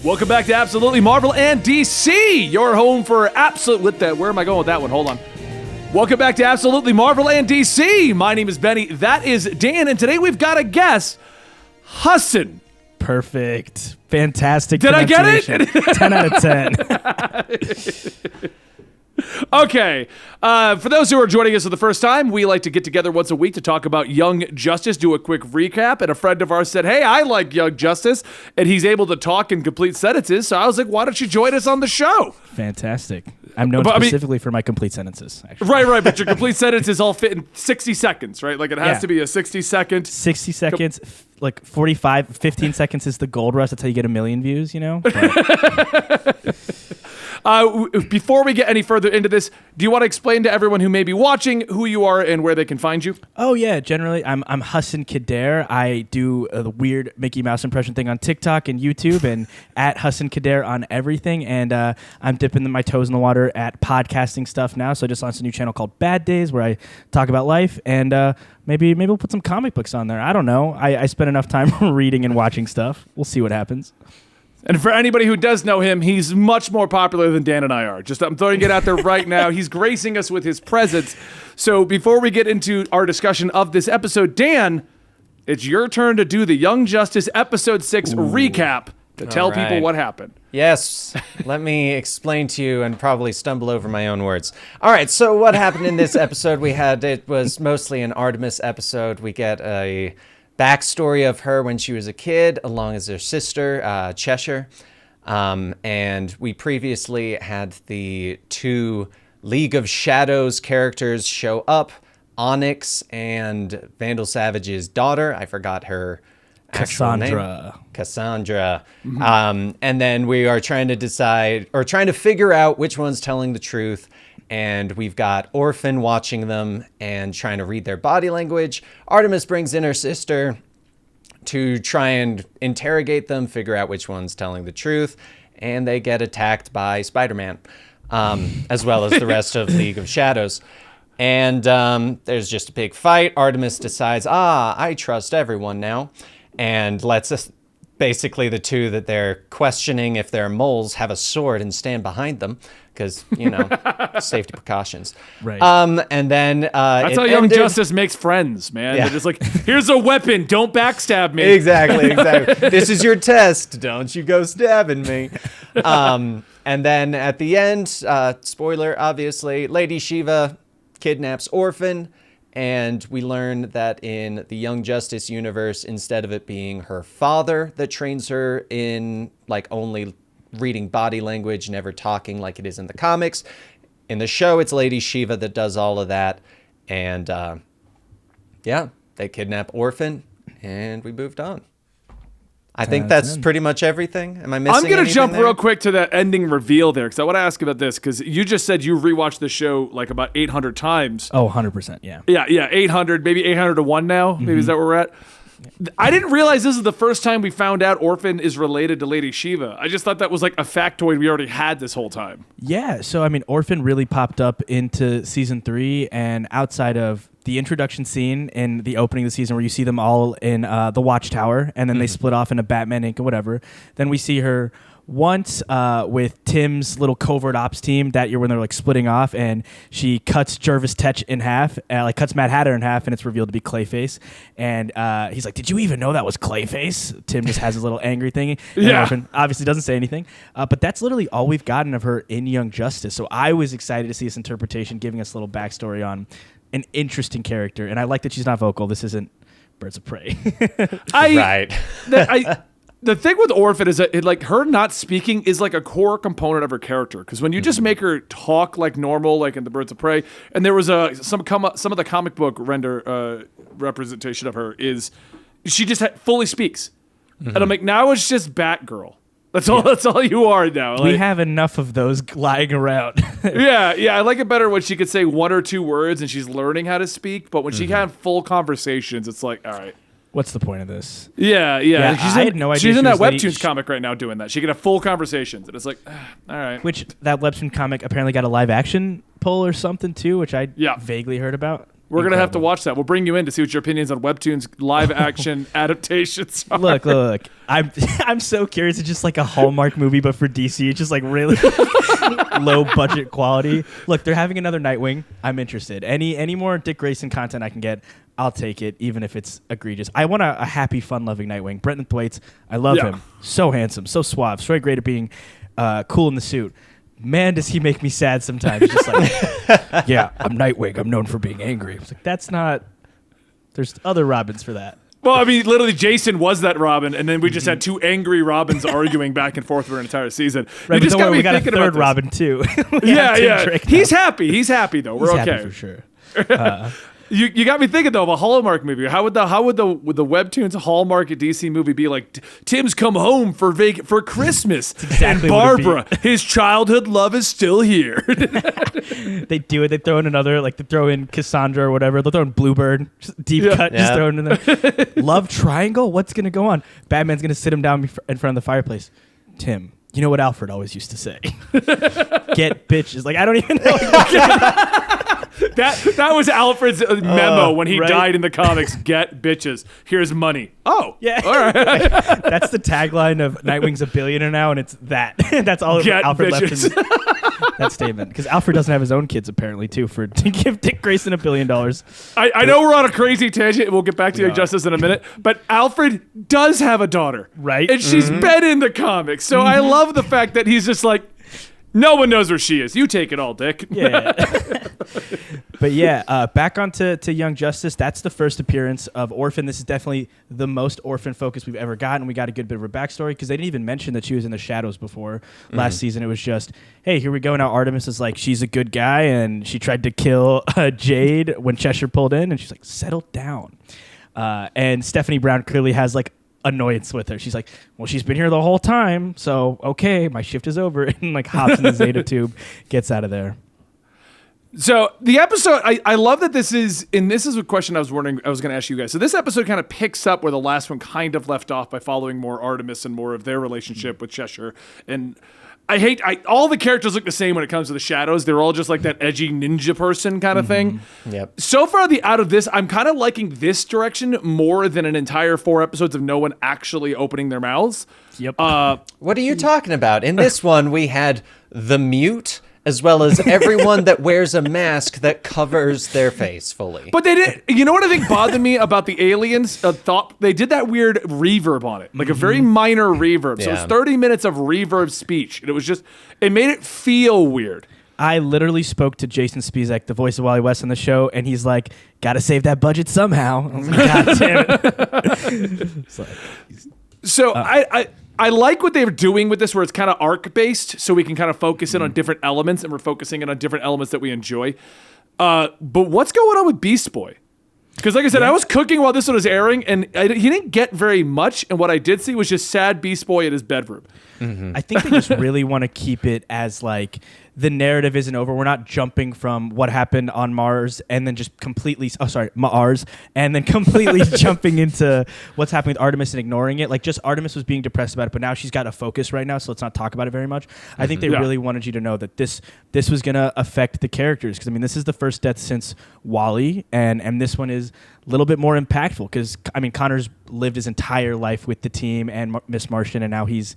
Welcome back to Absolutely Marvel and DC, your home for where am I going with that one? Hold on. Welcome back to Absolutely Marvel and DC. My name is Benny. That is Dan, and today we've got a guest, Hassan. Perfect. Fantastic. Did I get it? 10 out of 10. Okay. For those who are joining us for the first time, we like to get together once a week to talk about Young Justice, do a quick recap. And a friend of ours said, hey, I like Young Justice. And he's able to talk in complete sentences. So I was like, why don't you join us on the show? Fantastic. I'm known specifically for my complete sentences, actually. Right. But your complete sentences all fit in 60 seconds, right? Like it has to be a 60-second. 60 seconds, like 15 seconds is the gold rush. That's how you get 1 million views, you know? Before we get any further into this, do you want to explain to everyone who may be watching who you are and where they can find you? Oh, yeah. Generally, I'm Hassan Kader. I do the weird Mickey Mouse impression thing on TikTok and YouTube, and at Hassan Kader on everything. And I'm dipping my toes in the water at podcasting stuff now. So I just launched a new channel called Bad Days where I talk about life. And maybe we'll put some comic books on there. I don't know. I spend enough time reading and watching stuff. We'll see what happens. And for anybody who does know him, he's much more popular than Dan and I are. I'm throwing it out there right now. He's gracing us with his presence. So before we get into our discussion of this episode, Dan, it's your turn to do the Young Justice Episode 6 recap to tell people what happened. Yes, let me explain to you and probably stumble over my own words. All right, so what happened in this episode? It was mostly an Artemis episode. We get a backstory of her when she was a kid, along as her sister, Cheshire. And we previously had the 2 League of Shadows characters show up, Onyx and Vandal Savage's daughter. I forgot her actual name. Cassandra. Mm-hmm. And then we are trying to figure out which one's telling the truth. And we've got Orphan watching them and trying to read their body language. Artemis brings in her sister to try and interrogate them, figure out which one's telling the truth, and they get attacked by Spider-Man, as well as the rest of League of Shadows. And there's just a big fight. Artemis decides, I trust everyone now, and lets us, basically the 2 that they're questioning if they're moles, have a sword and stand behind them. Because, safety precautions. Right. And then that's how Young Justice makes friends, man. Yeah. They're just like, here's a weapon. Don't backstab me. Exactly. This is your test. Don't you go stabbing me. And then at the end, spoiler, obviously, Lady Shiva kidnaps Orphan. And we learn that in the Young Justice universe, instead of it being her father that trains her in, only reading body language, never talking like it is in the comics. In the show, it's Lady Shiva that does all of that. And, they kidnap Orphan, and we moved on. I think that's pretty much everything. Am I missing anything? I'm going to jump real quick to that ending reveal there, because I want to ask about this, because you just said you rewatched the show about 800 times. Oh, 100%, yeah. Yeah, 800, maybe 800 to 1 now. Maybe is that where we're at? I didn't realize this is the first time we found out Orphan is related to Lady Shiva. I just thought that was a factoid we already had this whole time. Yeah, so Orphan really popped up into season 3, and outside of the introduction scene in the opening of the season where you see them all in the Watchtower, and then they split off into Batman Inc. or whatever, then we see her once with Tim's little covert ops team that year when they're splitting off, and she cuts Jervis Tetch in half, cuts Mad Hatter in half, and it's revealed to be Clayface. And he's like, "Did you even know that was Clayface?" Tim just has his little angry thing. Yeah. Orphan obviously doesn't say anything, but that's literally all we've gotten of her in Young Justice. So I was excited to see this interpretation, giving us a little backstory on an interesting character, and I like that she's not vocal. This isn't Birds of Prey. The thing with Orphan is that her not speaking is a core component of her character. Because when you just make her talk like normal, like in the Birds of Prey, and there was some of the comic book representation of her is she just fully speaks, and I'm like, now it's just Batgirl. That's all. That's all you are now. We have enough of those lying around. yeah. I like it better when she could say 1 or 2 words and she's learning how to speak. But when she can have full conversations, it's like, all right. What's the point of this? Yeah. I had no idea she's in that Webtoons comic right now doing that. She can have full conversations, and it's like, all right. Which that Webtoon comic apparently got a live action pull or something too, which I vaguely heard about. We're going to have to watch that. We'll bring you in to see what your opinions on Webtoons live action adaptations are. Look. I'm so curious. It's just like a Hallmark movie, but for DC. It's just like really low budget quality. Look, they're having another Nightwing. I'm interested. Any more Dick Grayson content I can get, I'll take it, even if it's egregious. I want a happy, fun-loving Nightwing. Brenton Thwaites, I love him. So handsome, so suave, so great at being cool in the suit. Man, does he make me sad sometimes. Just like, yeah, I'm Nightwing. I'm known for being angry. It's like, that's not... There's other Robins for that. Well, I mean, literally, Jason was that Robin, and then we just had two angry Robins arguing back and forth for an entire season. Right, you just got me we got a thinking third about Robin, too. Yeah. He's happy. He's happy, though. We're okay. Happy for sure. You got me thinking though of a Hallmark movie. How would the Webtoons Hallmark DC movie be like? Tim's come home for Christmas, exactly and Barbara, his childhood love is still here. They do it. They throw in another, like they throw in Cassandra or whatever. They'll throw in Bluebird, deep cut, just throw it in there. Love triangle. What's gonna go on? Batman's gonna sit him down in front of the fireplace. Tim, you know what Alfred always used to say? Get bitches. Like I don't even know. That was Alfred's memo when he died in the comics. Get bitches. Here's money. Oh, yeah. All right. That's the tagline of Nightwing's a billionaire now, and it's that. That's all Get Alfred bitches. left in that statement. Because Alfred doesn't have his own kids apparently too to give Dick Grayson $1 billion. I know we're on a crazy tangent. We'll get back to Young Justice in a minute. But Alfred does have a daughter, right? And she's been in the comics. So I love the fact that he's just like, no one knows where she is. You take it all, Dick. Yeah. But yeah, back onto Young Justice. That's the first appearance of Orphan. This is definitely the most Orphan focus we've ever gotten. We got a good bit of her backstory because they didn't even mention that she was in the shadows before last season. It was just, hey, here we go. Now Artemis is like, she's a good guy, and she tried to kill Jade when Cheshire pulled in, and she's like, settle down. And Stephanie Brown clearly has like annoyance with her. She's like, well, she's been here the whole time, so okay, my shift is over, and like hops in the Zeta tube, gets out of there. So the episode, I love that this is a question I was going to ask you guys. So this episode kind of picks up where the last one kind of left off by following more Artemis and more of their relationship with Cheshire. And all the characters look the same when it comes to the shadows. They're all just like that edgy ninja person kind of thing. Yep. So far, out of this, I'm kind of liking this direction more than an entire 4 episodes of no one actually opening their mouths. Yep. What are you talking about? In this one, we had the mute, as well as everyone that wears a mask that covers their face fully. But they did. You know what I think bothered me about the aliens? Thought they did that weird reverb on it, like a very minor reverb. So it was 30 minutes of reverb speech, and it made it feel weird. I literally spoke to Jason Spizek, the voice of Wally West on the show, and he's like, "Gotta save that budget somehow." I was like, God damn it. So I like what they're doing with this, where it's kind of arc-based, so we can kind of focus in on different elements, and we're focusing in on different elements that we enjoy. But what's going on with Beast Boy? Because like I said, I was cooking while this one was airing, and he didn't get very much, and what I did see was just sad Beast Boy in his bedroom. I think they just really want to keep it as like the narrative isn't over. We're not jumping from what happened on Mars and then just completely, Mars, and then completely jumping into what's happening with Artemis and ignoring it. Like just Artemis was being depressed about it, but now she's got a focus right now, so let's not talk about it very much. I think they really wanted you to know that this was going to affect the characters, because I mean, this is the first death since Wally, and this one is a little bit more impactful because, I mean, Connor's lived his entire life with the team and Miss Martian, and now he's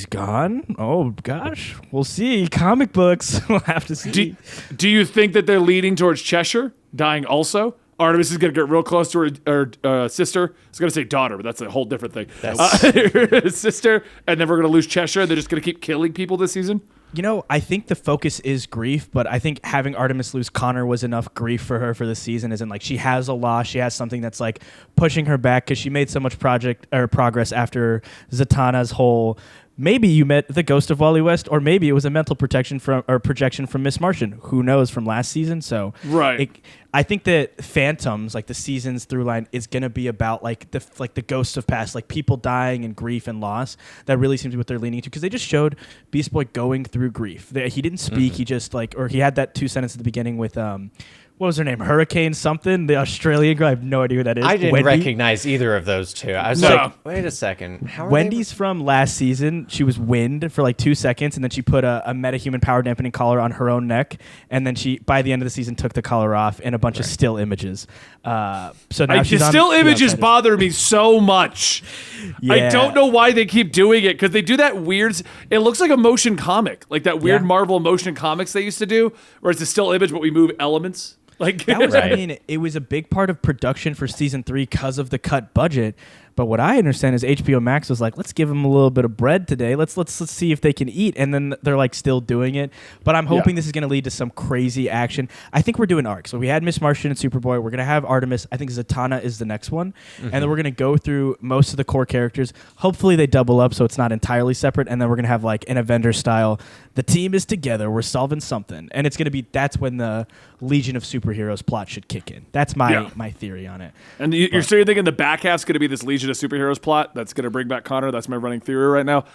gone. Oh gosh, we'll see. Comic books, we'll have to see. Do you think that they're leading towards Cheshire dying also? Artemis is going to get real close to her sister. I was going to say daughter, but that's a whole different thing. Her sister, and then we're going to lose Cheshire. They're just going to keep killing people this season. You know, I think the focus is grief, but I think having Artemis lose Connor was enough grief for her for the season. Isn't like she has a loss, she has something that's like pushing her back because she made so much progress after Zatanna's whole. Maybe you met the ghost of Wally West, or maybe it was a mental projection from Miss Martian. Who knows from last season? So I think that Phantoms, like the season's through line, is gonna be about like the ghosts of past, like people dying and grief and loss. That really seems to be what they're leaning to, because they just showed Beast Boy going through grief. He didn't speak. He just he had that 2 sentences at the beginning with what was her name? Hurricane something? The Australian girl. I have no idea who that is. I didn't Wendy? recognize either of those two. I was No. like, wait a second. How are Wendy's from last season. She was Wind for like 2 seconds, and then she put a metahuman power dampening collar on her own neck, and then she, by the end of the season, took the collar off in a bunch of still images. So now she's the on still The images Outsiders. bother me so much. I Yeah. don't know why they keep doing it, because they do that weird. It looks like a motion comic, like that weird Yeah. Marvel motion comics they used to do, where it's a still image but we move elements. Like That was, Right. I mean, it was a big part of production for season 3 because of the cut budget. But what I understand is HBO Max was like, let's give them a little bit of bread today. Let's see if they can eat. And then they're like still doing it. But I'm hoping this is going to lead to some crazy action. I think we're doing arcs. So we had Miss Martian and Superboy. We're going to have Artemis. I think Zatanna is the next one. And then we're going to go through most of the core characters. Hopefully they double up so it's not entirely separate. And then we're going to have like an Avengers style. The team is together. We're solving something. And it's going to be, that's when the Legion of Superheroes plot should kick in. That's my theory on it. And you're still thinking the back half's going to be this Legion of Superheroes plot that's going to bring back Connor? That's my running theory right now.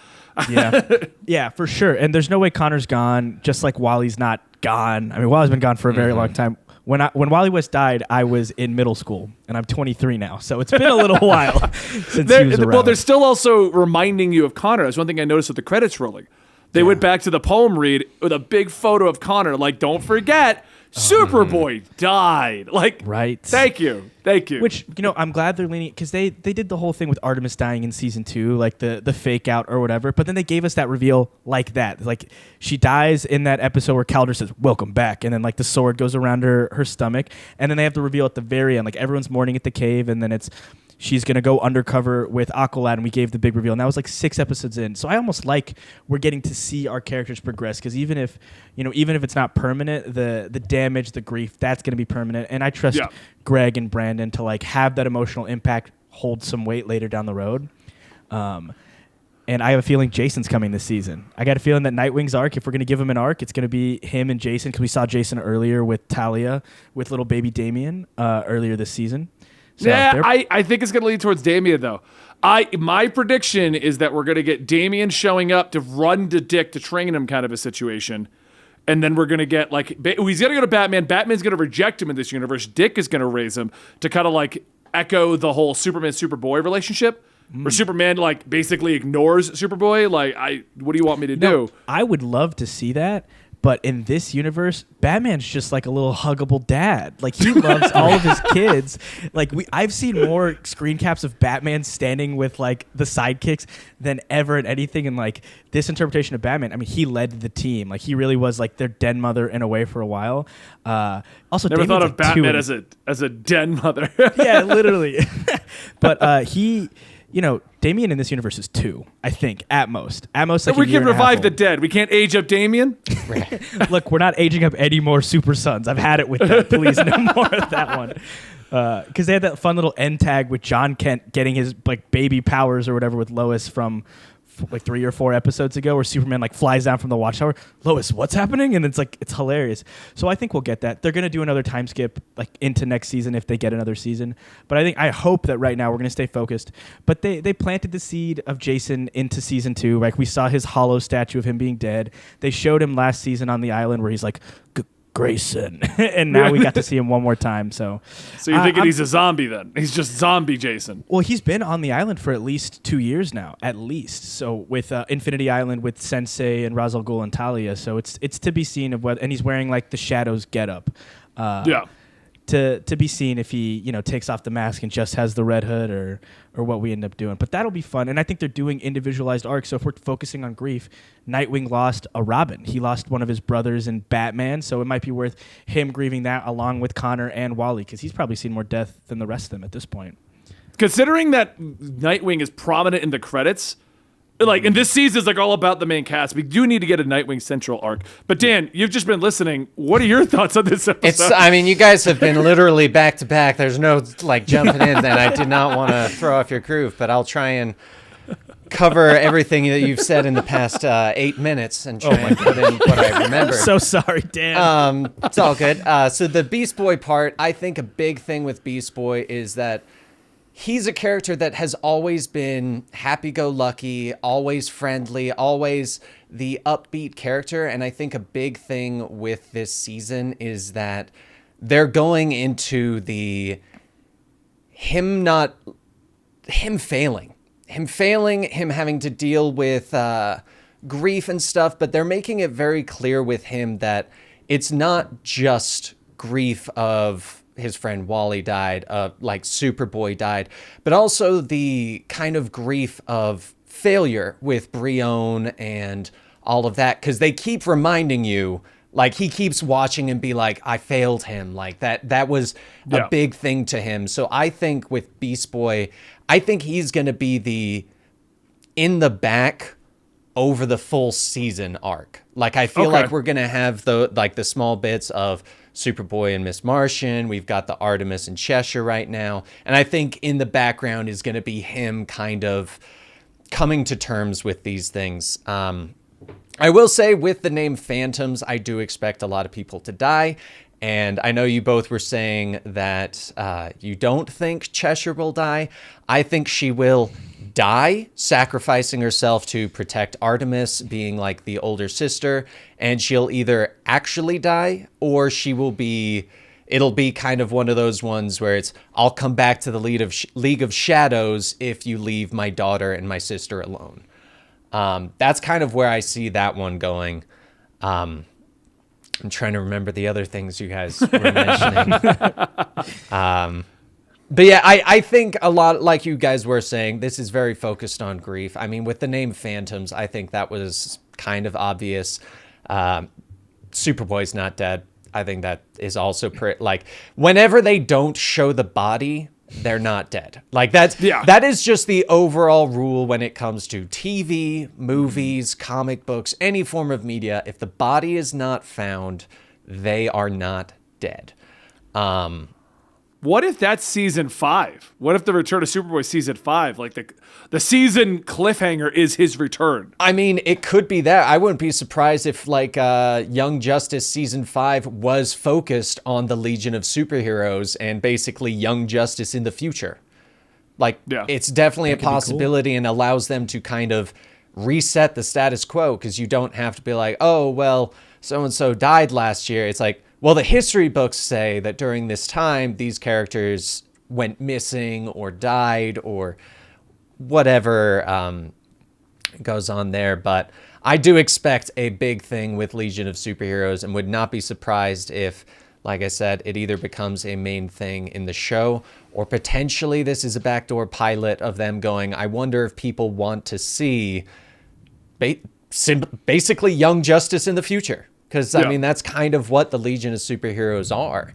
Yeah, for sure. And there's no way Connor's gone, just like Wally's not gone. I mean, Wally's been gone for a very long time. When Wally West died, I was in middle school, and I'm 23 now. So it's been a little while since he was around. Well, they're still also reminding you of Connor. That's one thing I noticed with the credits rolling. They went back to the poem read with a big photo of Connor. Like, don't forget, Superboy died. Like, Right. Thank you. Which, I'm glad they're leaning, because they did the whole thing with Artemis dying in season 2, like the fake out or whatever. But then they gave us that reveal like that. Like, she dies in that episode where Calder says, "Welcome back." And then like the sword goes around her stomach. And then they have the reveal at the very end. Like, everyone's mourning at the cave, and then she's going to go undercover with Aqualad, and we gave the big reveal. And that was like 6 episodes in. So I almost like we're getting to see our characters progress, because even if it's not permanent, the damage, the grief, that's going to be permanent. And I trust Greg and Brandon to like have that emotional impact hold some weight later down the road. And I have a feeling Jason's coming this season. I got a feeling that Nightwing's arc, if we're going to give him an arc, it's going to be him and Jason, because we saw Jason earlier with Talia, with little baby Damien earlier this season. So I think it's going to lead towards Damien, though. My prediction is that we're going to get Damien showing up to run to Dick to train him, kind of a situation. And then we're going to get, like, he's going to go to Batman. Batman's going to reject him in this universe. Dick is going to raise him to kind of, like, echo the whole Superman-Superboy relationship. Where Superman, like, basically ignores Superboy. Like, what do you want me to do? I would love to see that. But in this universe, Batman's just like a little huggable dad. Like, he loves all of his kids. Like, I've seen more screen caps of Batman standing with like the sidekicks than ever in anything. And like this interpretation of Batman, I mean, he led the team. Like, he really was like their den mother in a way for a while. Also, Never Damien's thought of like Batman 2. as a den mother. Yeah, literally. But he. Damien in this universe is 2, I think, at most. At most, like We a year can and a half revive the old. dead. We can't age up Damien. Look, we're not aging up any more Super Sons. I've had it with that. Please, no more of that one. Because they had that fun little end tag with John Kent getting his like baby powers or whatever with Lois from like 3 or 4 episodes ago, where Superman like flies down from the watchtower. Lois, what's happening? And it's hilarious. So I think we'll get that. They're gonna do another time skip like into next season if they get another season. But I hope that right now we're gonna stay focused. But they planted the seed of Jason into season 2. Like, we saw his hollow statue of him being dead. They showed him last season on the island where he's like, Grayson. And now we got to see him one more time. So you're thinking he's a zombie then? He's just zombie Jason. well, he's been on the island for at least 2 years now, at least. So with Infinity Island with Sensei and Ra's al Ghul and Talia. So it's to be seen of what, and he's wearing like the Shadows getup. To be seen if he takes off the mask and just has the red hood or what we end up doing. But that'll be fun. And I think they're doing individualized arcs. So if we're focusing on grief, Nightwing lost a Robin. He lost one of his brothers in Batman. So it might be worth him grieving that along with Connor and Wally, because he's probably seen more death than the rest of them at this point. Considering that Nightwing is prominent in the credits, like, and this season is like all about the main cast. We do need to get a Nightwing central arc. But Dan, you've just been listening. What are your thoughts on this episode? You guys have been literally back to back. There's no like jumping in, and I did not want to throw off your groove, but I'll try and cover everything that you've said in the past 8 minutes and try and put in what I remember. So sorry, Dan. It's all good. So the Beast Boy part, I think a big thing with Beast Boy is that he's a character that has always been happy-go-lucky, always friendly, always the upbeat character. And I think a big thing with this season is that they're going into him failing, him having to deal with grief and stuff, but they're making it very clear with him that it's not just grief of his friend Wally died, like Superboy died, but also the kind of grief of failure with Brion and all of that, because they keep reminding you, like, he keeps watching and be like, I failed him. Like, that was a big thing to him. So I think with Beast Boy, I think he's going to be in the back over the full season arc. Like, I feel like we're going to have the small bits of Superboy and Miss Martian. We've got the Artemis and Cheshire right now. And I think in the background is going to be him kind of coming to terms with these things. I will say with the name Phantoms, I do expect a lot of people to die. And I know you both were saying that you don't think Cheshire will die. I think she will die, sacrificing herself to protect Artemis, being like the older sister. And she'll either actually die, or it'll be kind of one of those ones where it's, I'll come back to the League of Shadows if you leave my daughter and my sister alone. That's kind of where I see that one going. I'm trying to remember the other things you guys were mentioning. But yeah, I think a lot, like you guys were saying, this is very focused on grief. I mean, with the name Phantoms, I think that was kind of obvious. Superboy's Not Dead. I think that is also like, whenever they don't show the body, they're not dead. Like, that is just the overall rule when it comes to TV, movies, comic books, any form of media. If the body is not found, they are not dead. What if that's season 5? What if the return of Superboy season 5? Like the season cliffhanger is his return. I mean, it could be that. I wouldn't be surprised if like Young Justice season 5 was focused on the Legion of Superheroes and basically Young Justice in the future. Like, it's definitely a possibility and allows them to kind of reset the status quo, because you don't have to be like, oh, well, so-and-so died last year. It's like, well, the history books say that during this time, these characters went missing or died or whatever goes on there. But I do expect a big thing with Legion of Superheroes and would not be surprised if, like I said, it either becomes a main thing in the show or potentially this is a backdoor pilot of them going, I wonder if people want to see basically Young Justice in the future. Because, I mean, that's kind of what the Legion of Superheroes are.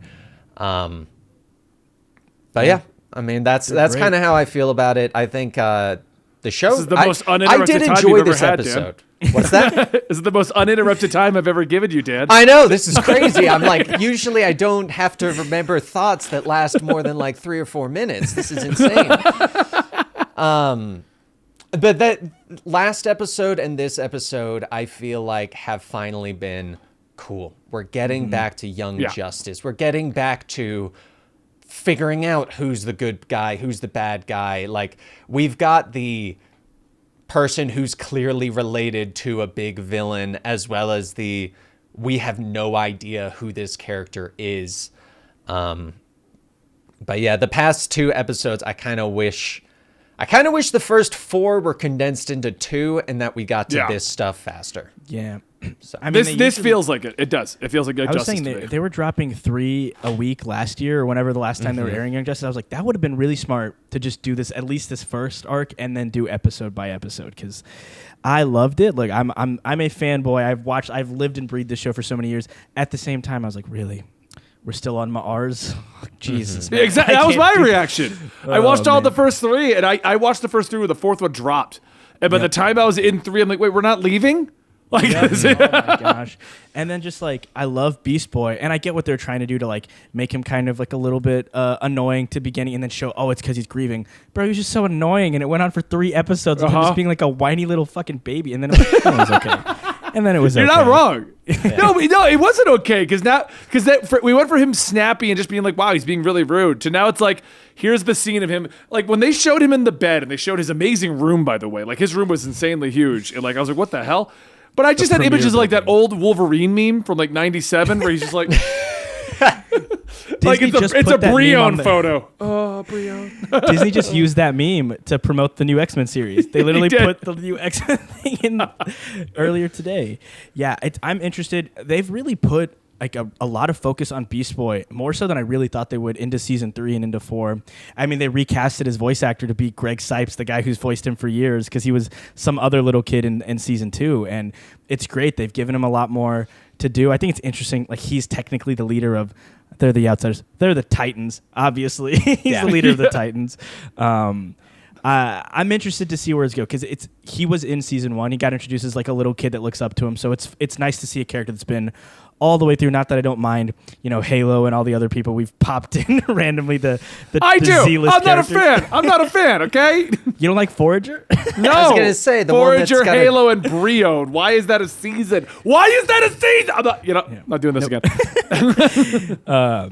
But, yeah, I mean, that's kind of how I feel about it. I think the show... This is the most uninterrupted time enjoy you've ever this had, episode. Dan. What's that? This is the most uninterrupted time I've ever given you, Dan. I know, this is crazy. I'm like, usually I don't have to remember thoughts that last more than like 3 or 4 minutes. This is insane. But that last episode and this episode, I feel like have finally been... cool. We're getting back to Young Justice. We're getting back to figuring out who's the good guy, who's the bad guy. Like, we've got the person who's clearly related to a big villain, as well as we have no idea who this character is. But yeah, the past 2 episodes, I kind of wish the first 4 were condensed into 2 and that we got to this stuff faster. Yeah. So, I mean, this feels like it. It does. It feels like Young Justice. I was saying they were dropping 3 a week last year or whenever the last time they were airing Young Justice. I was like, that would have been really smart to just do this, at least this first arc, and then do episode by episode, because I loved it. Like, I'm a fanboy. I've lived and breathed this show for so many years. At the same time, I was like, really? We're still on Mars? Jesus. Yeah, exactly. That was my reaction. I watched all the first 3, and I watched the first 3 when the 4th one dropped. And by the time I was in 3, I'm like, wait, we're not leaving? Like, oh my gosh. And then just like, I love Beast Boy, and I get what they're trying to do to like make him kind of like a little bit annoying to beginning and then show, oh, it's because he's grieving. Bro, he was just so annoying, and it went on for 3 episodes of him just being like a whiny little fucking baby, and then it was okay. And then it was You're okay. not wrong. No, it wasn't okay, because we went for him snappy and just being like, wow, he's being really rude, to now it's like, here's the scene of him, like when they showed him in the bed, and they showed his amazing room, by the way, like his room was insanely huge, and like I was like, what the hell? But I just had images of like that old Wolverine meme from like 97 where he's just like, Like Disney just it's put a that meme on Brion photo. Oh, Brion. Disney just used that meme to promote the new X-Men series. They literally did. put the new X-Men thing in earlier today. Yeah, I'm interested. They've really put like a lot of focus on Beast Boy, more so than I really thought they would, into season 3 and into 4. I mean, they recasted his voice actor to be Greg Sipes, the guy who's voiced him for years, because he was some other little kid in season 2. And it's great. They've given him a lot more to do. I think it's interesting. Like, he's technically the leader of, they're the Outsiders. They're the Titans, obviously. He's the leader of the Titans. I'm interested to see where it's go, because he was in season 1. He got introduced as like a little kid that looks up to him. So it's nice to see a character that's been all the way through. Not that I don't mind, Halo and all the other people we've popped in randomly. I do. Z-list I'm not a characters. fan. I'm not a fan. Okay. You don't like Forager? No. I was gonna say the one that's Forager, got Halo, and Brion. Why is that a season? Why is that a season? I'm not. Not doing this again.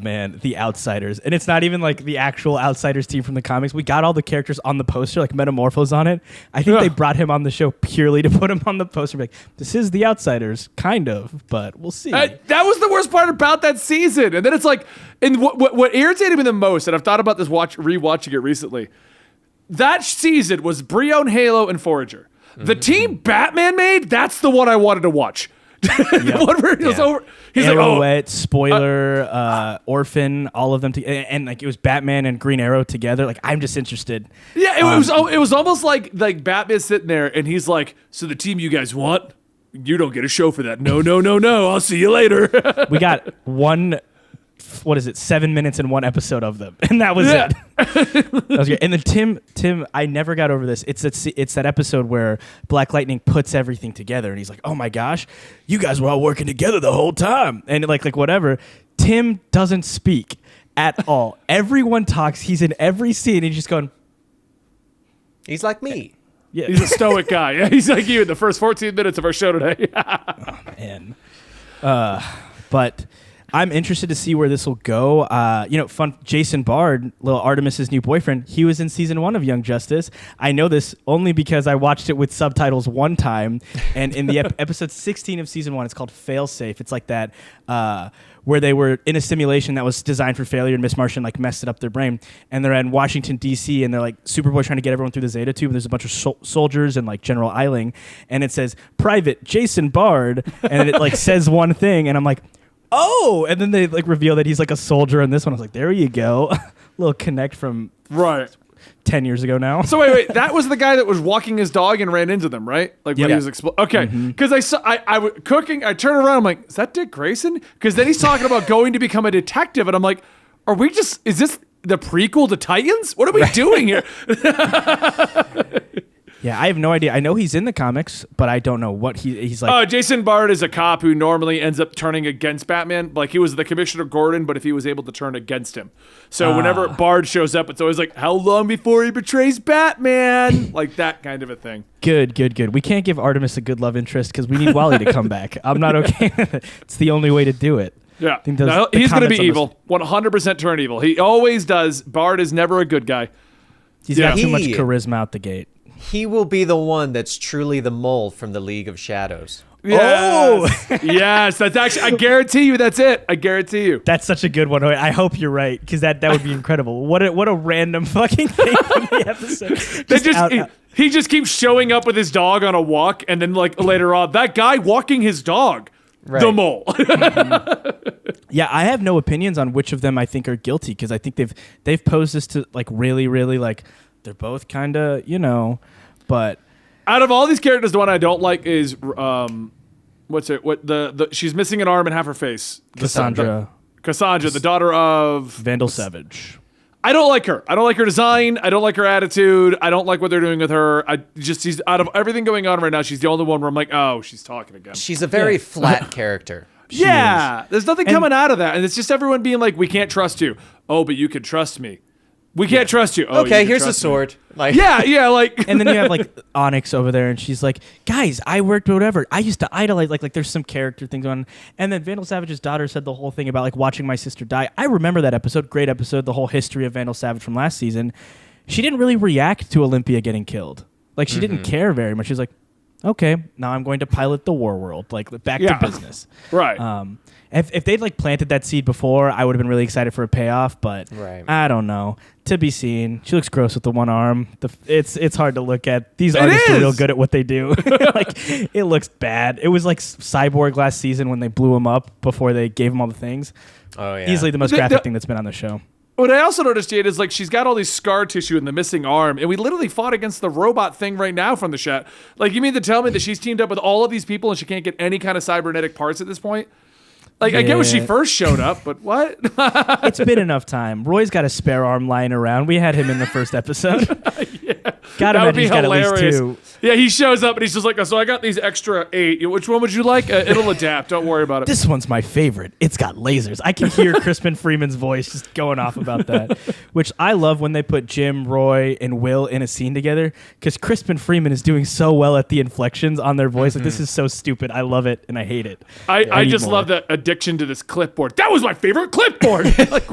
Man, the Outsiders. And it's not even like the actual Outsiders team from the comics. We got all the characters on the poster, like Metamorphos on it. I think they brought him on the show purely to put him on the poster. Like, this is the Outsiders, kind of, but we'll see. That was the worst part about that season. And then it's like, and what irritated me the most, and I've thought about this rewatching it recently, that season was Brion, Halo, and Forager. The team Batman made, that's the one I wanted to watch. The one where it was over. He's Arrowette, Spoiler, Orphan, all of them, and like it was Batman and Green Arrow together. Like, I'm just interested. Yeah, it was almost like Batman sitting there, and he's like, "So the team you guys want, you don't get a show for that. No. I'll see you later." We got 7 minutes in one episode of them, and that was it. That was great. And then Tim, I never got over this. It's that episode where Black Lightning puts everything together, and he's like, "Oh my gosh, you guys were all working together the whole time," and like whatever. Tim doesn't speak at all. Everyone talks. He's in every scene, and he's just going. He's like me. Yeah, he's a stoic guy. Yeah, he's like you in the first 14 minutes of our show today. Oh, man. But I'm interested to see where this will go. Fun. Jason Bard, little Artemis's new boyfriend, he was in season 1 of Young Justice. I know this only because I watched it with subtitles one time. And in the episode 16 of season 1, it's called Failsafe. It's like that, where they were in a simulation that was designed for failure, and Miss Martian like messed it up their brain. And they're in Washington, D.C., and they're like Superboy trying to get everyone through the Zeta Tube. And there's a bunch of soldiers and like General Eiling. And it says, Private Jason Bard. And it like says one thing. And I'm like, oh, and then they like reveal that he's like a soldier in this one. I was like, there you go. Little connect from 10 years ago now. So wait, that was the guy that was walking his dog and ran into them, right? Like when he was okay, because I was cooking, I turn around, I'm like, is that Dick Grayson? Because then he's talking about going to become a detective, and I'm like, is this the prequel to Titans? What are we doing here? Yeah, I have no idea. I know he's in the comics, but I don't know what he's like. Jason Bard is a cop who normally ends up turning against Batman. Like, he was the Commissioner Gordon, but if he was able to turn against him. So whenever Bard shows up, it's always like, how long before he betrays Batman? Like that kind of a thing. Good. We can't give Artemis a good love interest because we need Wally to come back. I'm not okay with it. It's the only way to do it. Yeah. He's going to be evil. 100% turn evil. He always does. Bard is never a good guy. He's got too much charisma out the gate. He will be the one that's truly the mole from the League of Shadows. Yes. Yes, that's actually, I guarantee you that's it. I guarantee you. That's such a good one. I hope you're right, because that would be incredible. What a random fucking thing from the episode. He just keeps showing up with his dog on a walk, and then like later on, that guy walking his dog, the mole. Yeah, I have no opinions on which of them I think are guilty, because I think they've posed this to like really, really like they're both kind of, but out of all these characters, the one I don't like is she's missing an arm and half her face. Cassandra, the daughter of Vandal Savage. I don't like her. I don't like her design. I don't like her attitude. I don't like what they're doing with her. She's out of everything going on right now, she's the only one where I'm like, oh, she's talking again. She's a very flat character. There's nothing coming out of that, and it's just everyone being like, we can't trust you. Oh, but you can trust me. We can't trust you. Oh, okay, here's a sword. Like, like, and then you have like Onyx over there, and she's like, "Guys, I worked whatever. I used to idolize like there's some character things on." And then Vandal Savage's daughter said the whole thing about like watching my sister die. I remember that episode, great episode, the whole history of Vandal Savage from last season. She didn't really react to Olympia getting killed. Like she didn't care very much. She was like, okay, now I'm going to pilot the war world, like back to business. Right. If they'd like planted that seed before, I would have been really excited for a payoff, but I don't know. To be seen. She looks gross with the one arm. It's hard to look at. These artists are real good at what they do. Like, it looks bad. It was like Cyborg last season when they blew him up before they gave him all the things. Oh, yeah. Easily the most graphic thing that's been on the show. What I also noticed, Jade, is like she's got all these scar tissue in the missing arm, and we literally fought against the robot thing right now from the chat. Like, you mean to tell me that she's teamed up with all of these people and she can't get any kind of cybernetic parts at this point? Like, I get when she first showed up, but what? It's been enough time. Roy's got a spare arm lying around. We had him in the first episode. Gotta imagine he's got at least 2. Yeah, he shows up and he's just like, so I got these extra 8. Which one would you like? It'll adapt. Don't worry about it. This one's my favorite. It's got lasers. I can hear Crispin Freeman's voice just going off about that, which I love when they put Jim, Roy, and Will in a scene together because Crispin Freeman is doing so well at the inflections on their voice. Like, this is so stupid. I love it and I hate it. I just love the addiction to this clipboard. That was my favorite clipboard. Like,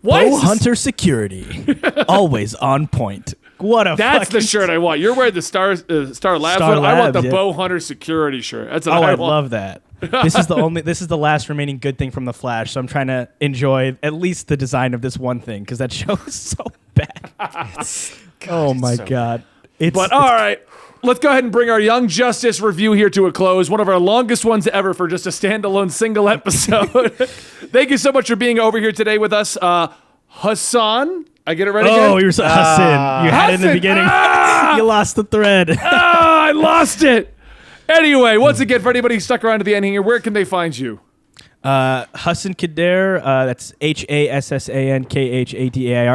Bow Hunter Security. Always on point. That's the shirt I want. You're wearing the Star Labs one. I want the Bow Hunter Security shirt. That's what I want. Love that. This is the last remaining good thing from the Flash. So I'm trying to enjoy at least the design of this one thing because that show is so bad. Oh my God. But all right. Let's go ahead and bring our Young Justice review here to a close. One of our longest ones ever for just a standalone single episode. Thank you so much for being over here today with us. Hassan, I get it right again? Oh, you're so Hassan. You had it in the beginning. You lost the thread. I lost it. Anyway, once again, for anybody who stuck around to the end here, where can they find you? Hassan Khader, that's HassanKhaDair.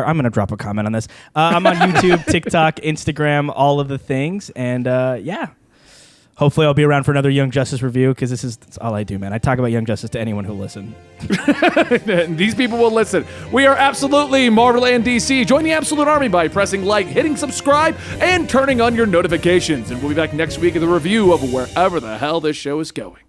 I'm going to drop a comment on this. I'm on YouTube, TikTok, Instagram, all of the things. And hopefully I'll be around for another Young Justice review because that's all I do, man. I talk about Young Justice to anyone who'll listen. These people will listen. We are absolutely Marvel and DC. Join the Absolute Army by pressing like, hitting subscribe, and turning on your notifications. And we'll be back next week with a review of wherever the hell this show is going.